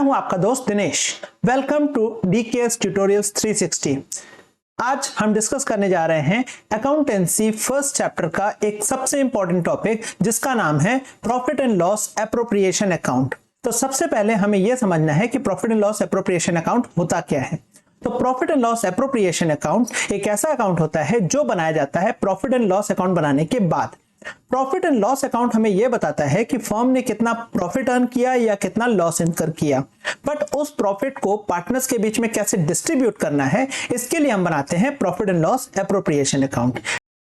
हूं आपका दोस्त Dinesh. Welcome to DKS tutorials 360। आज हम डिस्कस करने जा रहे हैं अकाउंटेंसी फर्स्ट चैप्टर का एक सबसे इंपॉर्टेंट टॉपिक जिसका नाम है profit and loss appropriation account. तो सबसे पहले हमें यह समझना है कि profit and loss appropriation account होता क्या है। तो profit and loss appropriation account एक ऐसा अकाउंट होता है जो बनाया जाता है प्रॉफिट एंड लॉस अकाउंट बनाने के बाद। प्रॉफिट एंड लॉस अकाउंट हमें यह बताता है कि फर्म ने कितना प्रॉफिट अर्न किया या कितना लॉस इनकर किया, बट उस प्रॉफिट को पार्टनर्स के बीच में कैसे डिस्ट्रीब्यूट करना है, इसके लिए हम बनाते हैं profit and loss appropriation account.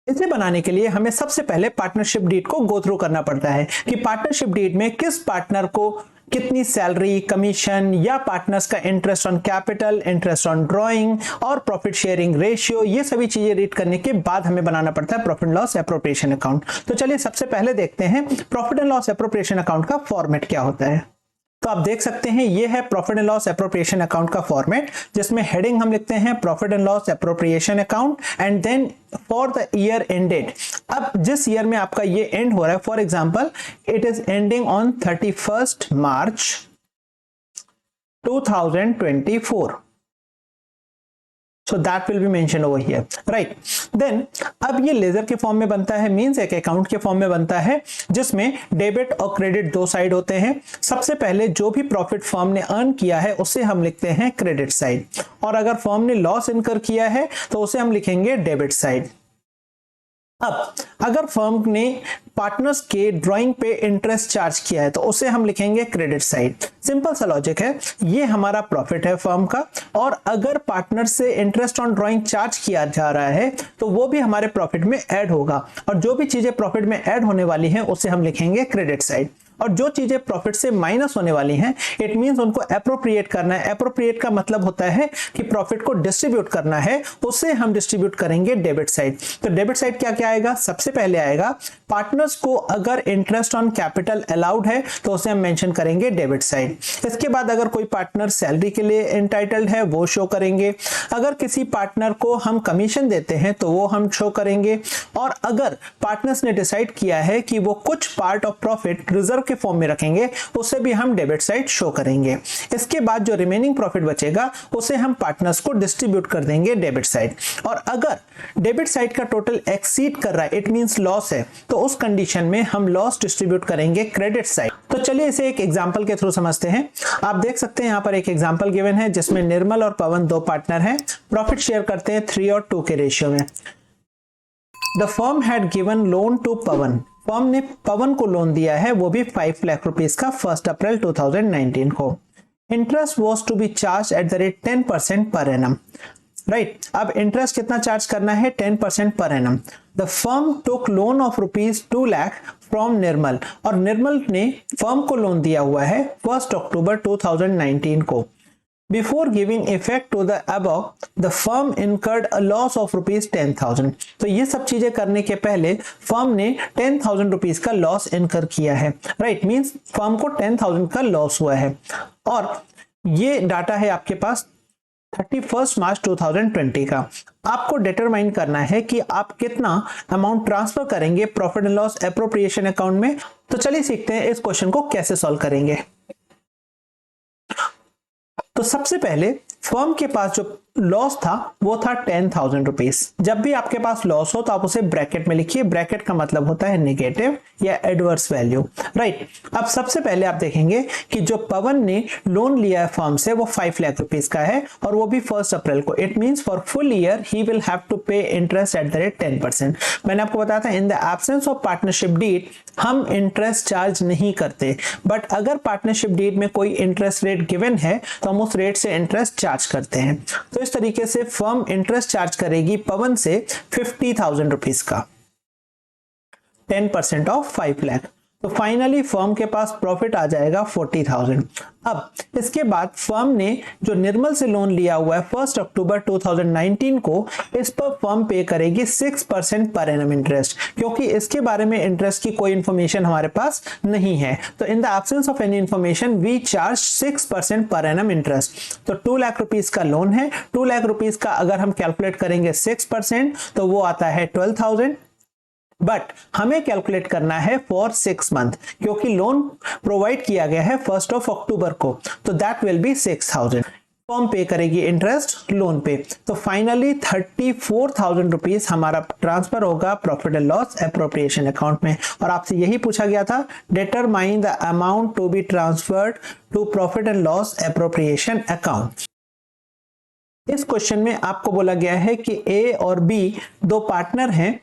इसे बनाने के लिए हमें सबसे पहले पार्टनरशिप डीड को गो थ्रू करना पड़ता है कि पार्टनरशिप डीड में किस पार्टनर को कितनी सैलरी, कमीशन या पार्टनर्स का interest on capital, interest on drawing और प्रॉफिट शेयरिंग रेशियो, ये सभी चीजें रीड करने के बाद हमें बनाना पड़ता है profit and loss appropriation account. तो चलिए सबसे पहले देखते हैं profit and loss appropriation account का फॉर्मेट क्या होता है। तो आप देख सकते हैं ये है profit and loss appropriation account का फॉर्मेट, जिसमें हेडिंग हम लिखते हैं profit and loss appropriation account and then for the year ended. अब जिस ईयर में आपका ये एंड हो रहा है, for example it is ending on 31st March 2024, so that will be mentioned over here, right? Then अब ये लेजर के फॉर्म में बनता है, मींस एक अकाउंट के फॉर्म में बनता है जिसमें डेबिट और क्रेडिट दो साइड होते हैं। सबसे पहले जो भी प्रॉफिट फर्म ने अर्न किया है उसे हम लिखते हैं क्रेडिट साइड, और अगर फर्म ने लॉस इनकर किया है तो उसे हम लिखेंगे डेबिट साइड। अब अगर फर्म ने पार्टनर्स के ड्राइंग पे इंटरेस्ट चार्ज किया है तो उसे हम लिखेंगे क्रेडिट साइड। सिंपल सा लॉजिक है, ये हमारा प्रॉफिट है फर्म का, और अगर पार्टनर से इंटरेस्ट ऑन ड्राइंग चार्ज किया जा रहा है तो वो भी हमारे प्रॉफिट में ऐड होगा, और जो भी चीजें प्रॉफिट में ऐड होने वाली हैं उसे हम लिखेंगे क्रेडिट साइड। और जो चीजें प्रॉफिट से माइनस होने वाली हैं, इट मींस उनको एप्रोप्रिएट करना है। एप्रोप्रिएट का मतलब होता है कि प्रॉफिट को डिस्ट्रीब्यूट करना है, उसे हम डिस्ट्रीब्यूट करेंगे डेबिट साइड। तो डेबिट साइड क्या क्या आएगा? सबसे पहले आएगा पार्टनर्स को अगर इंटरेस्ट ऑन कैपिटल अलाउड है तो उसे हम मेंशन करेंगे डेबिट साइड। इसके बाद अगर कोई पार्टनर सैलरी के लिए एंटाइटल्ड है वो शो करेंगे, अगर किसी पार्टनर को हम कमीशन देते हैं तो वो हम शो करेंगे, और अगर पार्टनर्स ने डिसाइड किया है कि वो कुछ पार्ट ऑफ प्रॉफिट रिजर्व के फॉर्म में रखेंगे उसे भी हम डेबिट साइड शो करेंगे। इसके बाद जो रिमेनिंग प्रॉफिट बचेगा उसे हम पार्टनर्स को डिस्ट्रीब्यूट कर देंगे डेबिट साइड। और अगर डेबिट साइड का टोटल एक्सीड कर रहा है, इट मींस लॉस है, तो उस कंडीशन में हम लॉस डिस्ट्रीब्यूट करेंगे क्रेडिट साइड। तो चलिए इसे एक एग्जांपल के थ्रू समझते हैं। आप देख सकते हैं यहाँ पर एक एग्जांपल गिवन है जिसमें निर्मल और पवन दो पार्टनर हैं, प्रॉफिट शेयर करते हैं 3 और 2 के रेशियो में। The firm had given loan to Pawan, firm ने पवन को लोन दिया है, वो भी 5 लाख रुपीस का 1 अप्रैल 2019 को। Interest was to be charged at the rate 10% per annum, right. अब इंटरेस्ट कितना चार्ज करना है? 10% per annum. The firm took loan of rupees 2 lakh from Nirmal, और निर्मल ने फर्म को लोन दिया हुआ है 1 अक्टूबर 2019 को। Before giving effect to the above, the firm incurred a loss of rupees 10,000. तो ये सब चीजें करने के पहले फर्म ने 10,000 रुपीज का लॉस इनकर किया है, राइट। मींस फर्म को 10,000 का लॉस हुआ है, और ये डाटा है आपके पास 31 मार्च 2020 का। आपको डिटरमाइन करना है कि आप कितना अमाउंट ट्रांसफर करेंगे profit and loss appropriation account में। तो चलिए सीखते हैं इस क्वेश्चन को कैसे सॉल्व करेंगे। तो सबसे पहले फर्म के पास जो लॉस था वो था 10,000 रुपीज। जब भी आपके पास लॉस हो तो आप उसे ब्रैकेट में लिखिए। ब्रैकेट का मतलब होता है नेगेटिव या एडवर्स वैल्यू, राइट। अब सबसे पहले आप देखेंगे कि जो पवन ने लोन लिया है फर्म से वो 5 लाख रुपीज का है, और वो भी 1 अप्रैल को। It means for full year he will have to pay interest at the rate 10%। मैंने आपको बताया था in the absence of partnership deed हम इंटरेस्ट चार्ज नहीं करते, बट अगर पार्टनरशिप डीड में कोई इंटरेस्ट रेट गिवन है तो हम उस रेट से इंटरेस्ट चार्ज करते हैं। तो इस तरीके से फर्म इंटरेस्ट चार्ज करेगी पवन से 50,000 रुपीज का, 10% ऑफ 5 लाख। तो फाइनली फर्म के पास प्रॉफिट आ जाएगा 40,000। अब इसके बाद फर्म ने जो निर्मल से लोन लिया हुआ है 1 अक्टूबर 2019 को, इस पर फर्म पे करेगी 6% पर एनम इंटरेस्ट, क्योंकि इसके बारे में इंटरेस्ट की कोई इंफॉर्मेशन हमारे पास नहीं है। तो in the absence of any information we charge 6% per annum interest. तो 2 लाख रुपीस का लोन है, 2 लाख रुपीस का अगर हम कैलकुलेट करेंगे 6% तो वो आता है 12,000, बट हमें कैलकुलेट करना है फॉर 6 मंथ, क्योंकि लोन प्रोवाइड किया गया है 1 अक्टूबर को, तो दैट विल बी 6000। फर्म पे करेगी इंटरेस्ट लोन पे, तो फाइनली 34,000 रुपीज हमारा ट्रांसफर होगा profit and loss appropriation account में। और आपसे यही पूछा गया था, determine the amount to be transferred to profit and loss appropriation account. इस क्वेश्चन में आपको बोला गया है कि ए और बी दो पार्टनर हैं।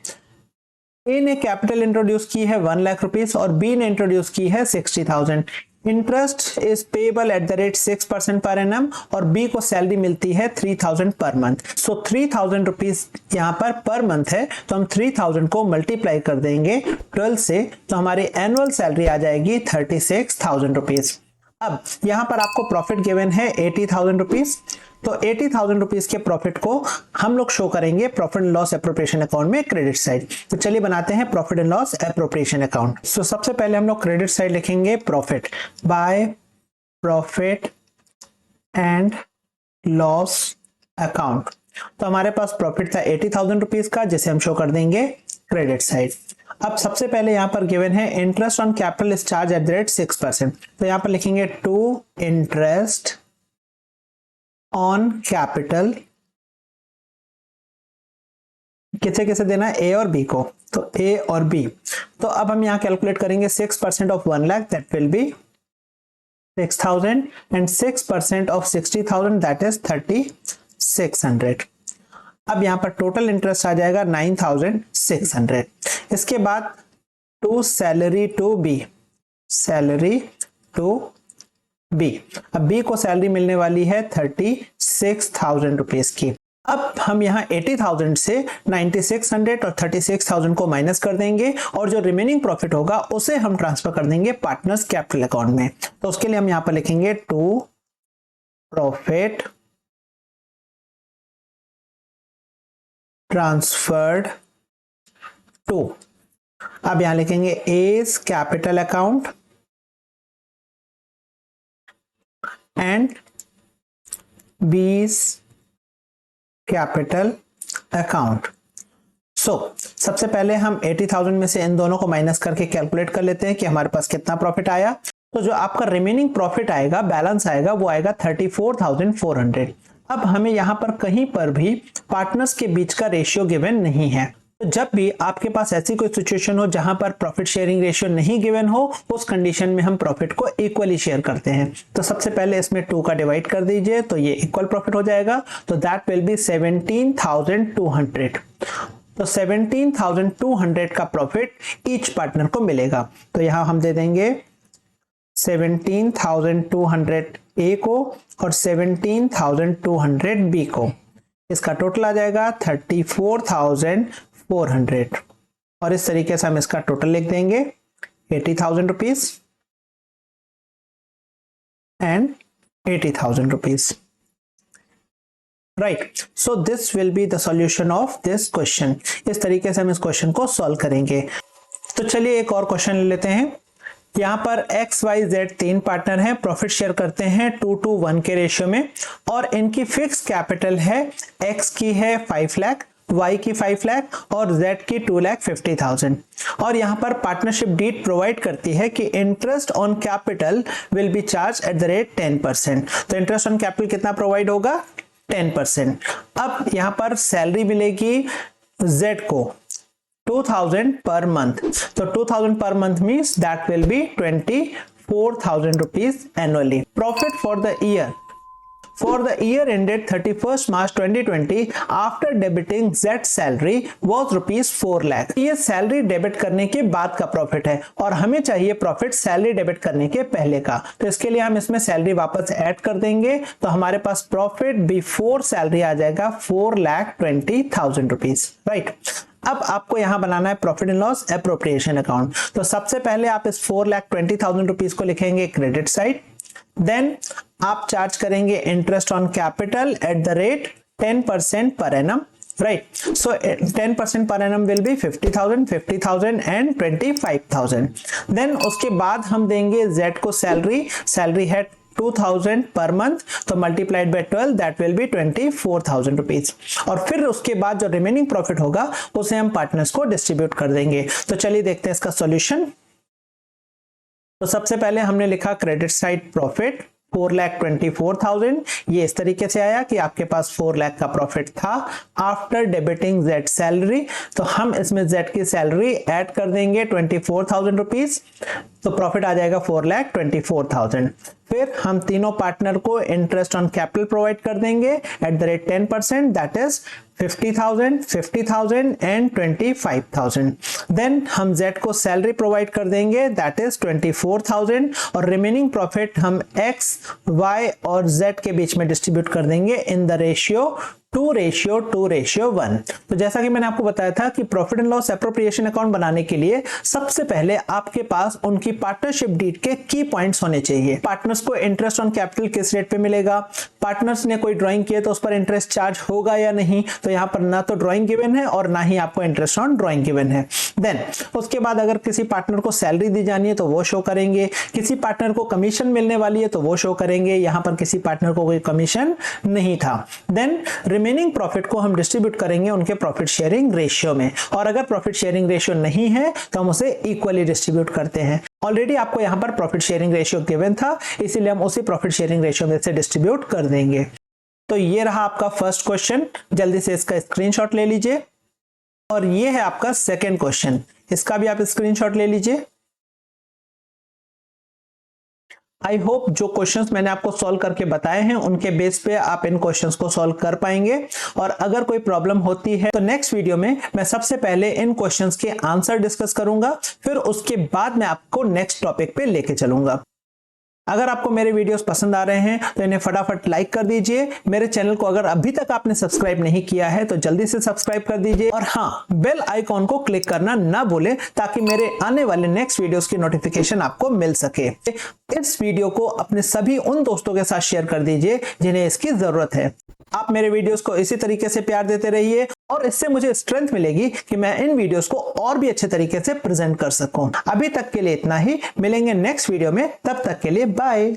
ए ने कैपिटल इंट्रोड्यूस की है 1 लाख रुपीस और बी ने इंट्रोड्यूस की है 60,000। Interest is payable eight the rate 6% per annum और बी को सैलरी मिलती है 3,000 पर मंथ। सो 3,000 रुपीज यहाँ पर मंथ है, तो हम 3,000 को मल्टीप्लाई कर देंगे 12 से, तो हमारी एनुअल सैलरी आ जाएगी 36,000 रुपीज। अब यहाँ पर आपको प्रॉफिट गिवन है 80,000 रुपीज, तो 80,000 रुपीज के प्रॉफिट को हम लोग शो करेंगे profit and loss appropriation account में क्रेडिट साइड। तो चलिए बनाते हैं profit and loss appropriation account. So सबसे पहले हम लोग क्रेडिट साइड लिखेंगे profit, by profit and loss account. तो हमारे पास प्रॉफिट था 80,000 रुपीज का, जिसे हम शो कर देंगे क्रेडिट साइड। अब सबसे पहले यहां पर गिवन है interest on capital is charge at the rate 6%, तो यहां पर लिखेंगे टू इंटरेस्ट ऑन कैपिटल, किसे किसे देना है, ए और बी को, तो ए और बी। तो अब हम यहां कैलकुलेट करेंगे 6% of 1 lakh that will be 6,000 and 6% of 60,000 that is 3,600। अब यहां पर टोटल इंटरेस्ट आ जाएगा 9,600। इसके बाद to salary to be, salary to be, अब बी को सैलरी मिलने वाली है 36,000 रुपीज की। अब हम यहाँ 80,000 से 9,600 और 36,000 को माइनस कर देंगे और जो रिमेनिंग प्रॉफिट होगा उसे हम ट्रांसफर कर देंगे पार्टनर्स कैपिटल अकाउंट में। तो उसके लिए हम यहाँ पर लिखेंगे टू प्रॉफिट ट्रांसफर्ड टू, अब यहां लिखेंगे A's capital account and B's capital account. So सबसे पहले हम 80,000 में से इन दोनों को माइनस करके कैलकुलेट कर लेते हैं कि हमारे पास कितना प्रॉफिट आया। तो जो आपका रिमेनिंग प्रॉफिट आएगा, बैलेंस आएगा, वो आएगा 34,400। अब हमें यहां पर कहीं पर भी पार्टनर्स के बीच का रेशियो गिवन नहीं है। तो जब भी आपके पास ऐसी कोई सिचुएशन हो जहां पर प्रॉफिट शेयरिंग रेशियो नहीं गिवन हो, उस कंडीशन में हम प्रॉफिट को इक्वली शेयर करते हैं। तो सबसे पहले इसमें 2 का डिवाइड कर दीजिए, तो ये इक्वल प्रॉफिट हो जाएगा, तो दैट विल बी 17,200। तो 17,200 का प्रॉफिट ईच पार्टनर को मिलेगा। तो यहां हम दे देंगे 17,200 ए को और 17,200 बी को। इसका टोटल आ जाएगा 34,400 और इस तरीके से हम इसका टोटल लिख देंगे 80,000 rupees and 80,000 rupees. Right, so this will be the solution of this question. इस तरीके से हम इस क्वेश्चन को सॉल्व करेंगे। तो चलिए एक और क्वेश्चन ले लेते हैं। यहाँ पर एक्स वाई जेड 3 पार्टनर हैं, प्रॉफिट शेयर करते हैं 2:1 के रेशियो में और इनकी फिक्स कैपिटल है, एक्स की है 5 लाख, वाई की 5 लाख और जेड की 2,50,000। और यहाँ पर पार्टनरशिप डीड प्रोवाइड करती है कि interest on capital will be charged at the rate 10%। तो इंटरेस्ट ऑन कैपिटल कितना प्रोवाइड होगा, 10%। अब यहाँ पर सैलरी मिलेगी जेड को 2,000 per month. So 2,000 per month means that will be 24,000 rupees annually. Profit for the year. For the year ended 31st March 2020, after debiting Z salary was rupees 4 lakh. ये salary debit करने के बाद का profit है और हमें चाहिए profit salary debit करने के पहले का। तो इसके लिए हम इसमें सैलरी वापस ऐड कर देंगे, तो हमारे पास प्रॉफिट बिफोर सैलरी आ जाएगा 4,20,000 रुपीज। राइट, अब आपको यहां बनाना है profit and loss appropriation account. तो सबसे पहले आप इस 4,20,000 रुपीज को लिखेंगे क्रेडिट साइड, देन आप चार्ज करेंगे interest on capital at the rate 10% per annum. Right, so 10% per annum will be 50,000, 50,000 and 25,000। Then उसके बाद हम देंगे जेड को सैलरी है 2000 पर मंथ, तो multiplied by 12 that will be 24,000 rupees. और फिर उसके बाद जो रिमेनिंग प्रॉफिट होगा उसे हम पार्टनर्स को डिस्ट्रीब्यूट कर देंगे। तो चलिए देखते हैं इसका सॉल्यूशन। तो सबसे पहले हमने लिखा क्रेडिट साइड प्रॉफिट 4,24,000। ये इस तरीके से आया कि आपके पास 4 लाख का प्रॉफिट था आफ्टर डेबिटिंग जेड सैलरी। तो हम इसमें जेड की सैलरी ऐड कर देंगे 24,000 रुपीज, तो प्रॉफिट आ जाएगा 4,24,000। फिर हम तीनों पार्टनर को इंटरेस्ट ऑन कैपिटल प्रोवाइड कर देंगे at the rate 10%, that is 50,000, 50,000 and 25,000। Then हम जेड को सैलरी प्रोवाइड कर देंगे दैट इज 24,000 और रिमेनिंग प्रॉफिट हम एक्स, वाई और जेड के बीच में डिस्ट्रीब्यूट कर देंगे इन द रेशियो 2:1। तो जैसा कि मैंने आपको बताया था कि profit and loss appropriation account बनाने के लिए सबसे पहले आपके पास उनकी पार्टनरशिप डीड के की पॉइंट्स होने चाहिए। पार्टनर्स को इंटरेस्ट ऑन कैपिटल किस रेट पे मिलेगा, पार्टनर्स ने कोई ड्राइंग किया तो उस पर इंटरेस्ट चार्ज होगा या नहीं, तो यहाँ पर ना तो ड्राइंग गिवन है और ना ही आपको इंटरेस्ट ऑन ड्राइंग गिवन है। देन उसके बाद अगर किसी पार्टनर को सैलरी दी जानी है तो वो शो करेंगे, किसी पार्टनर को कमीशन मिलने वाली है तो वो शो करेंगे। यहाँ पर किसी पार्टनर को कोई कमीशन नहीं था। देन रिमेनिंग प्रॉफिट को हम डिस्ट्रीब्यूट करेंगे उनके प्रॉफिट शेयरिंग रेशियो में, और अगर प्रॉफिट शेयरिंग रेशियो नहीं है तो हम उसे इक्वली डिस्ट्रीब्यूट करते हैं। ऑलरेडी आपको यहां पर प्रॉफिट शेयरिंग रेशियो गिवन था, इसीलिए हम उसी प्रॉफिट शेयरिंग रेशियो में से डिस्ट्रीब्यूट कर देंगे। तो ये रहा आपका फर्स्ट क्वेश्चन, जल्दी से इसका स्क्रीनशॉट ले लीजिए। और ये है आपका सेकेंड क्वेश्चन, इसका भी आप स्क्रीनशॉट ले लीजिए। आई होप जो क्वेश्चंस मैंने आपको सॉल्व करके बताए हैं उनके बेस पे आप इन क्वेश्चंस को सॉल्व कर पाएंगे। और अगर कोई प्रॉब्लम होती है तो नेक्स्ट वीडियो में मैं सबसे पहले इन क्वेश्चंस के आंसर डिस्कस करूंगा, फिर उसके बाद मैं आपको नेक्स्ट टॉपिक पे लेके चलूंगा। अगर आपको मेरे वीडियोस पसंद आ रहे हैं तो इन्हें फटाफट लाइक कर दीजिए। मेरे चैनल को अगर अभी तक आपने सब्सक्राइब नहीं किया है तो जल्दी से सब्सक्राइब कर दीजिए, और हाँ, बेल आइकॉन को क्लिक करना ना भूलें ताकि मेरे आने वाले नेक्स्ट वीडियोस की नोटिफिकेशन आपको मिल सके। इस वीडियो को अपने सभी उन दोस्तों के साथ शेयर कर दीजिए जिन्हें इसकी जरूरत है। आप मेरे वीडियोस को इसी तरीके से प्यार देते रहिए और इससे मुझे स्ट्रेंथ मिलेगी कि मैं इन वीडियोस को और भी अच्छे तरीके से प्रेजेंट कर सकूं। अभी तक के लिए इतना ही, मिलेंगे नेक्स्ट वीडियो में, तब तक के लिए बाय।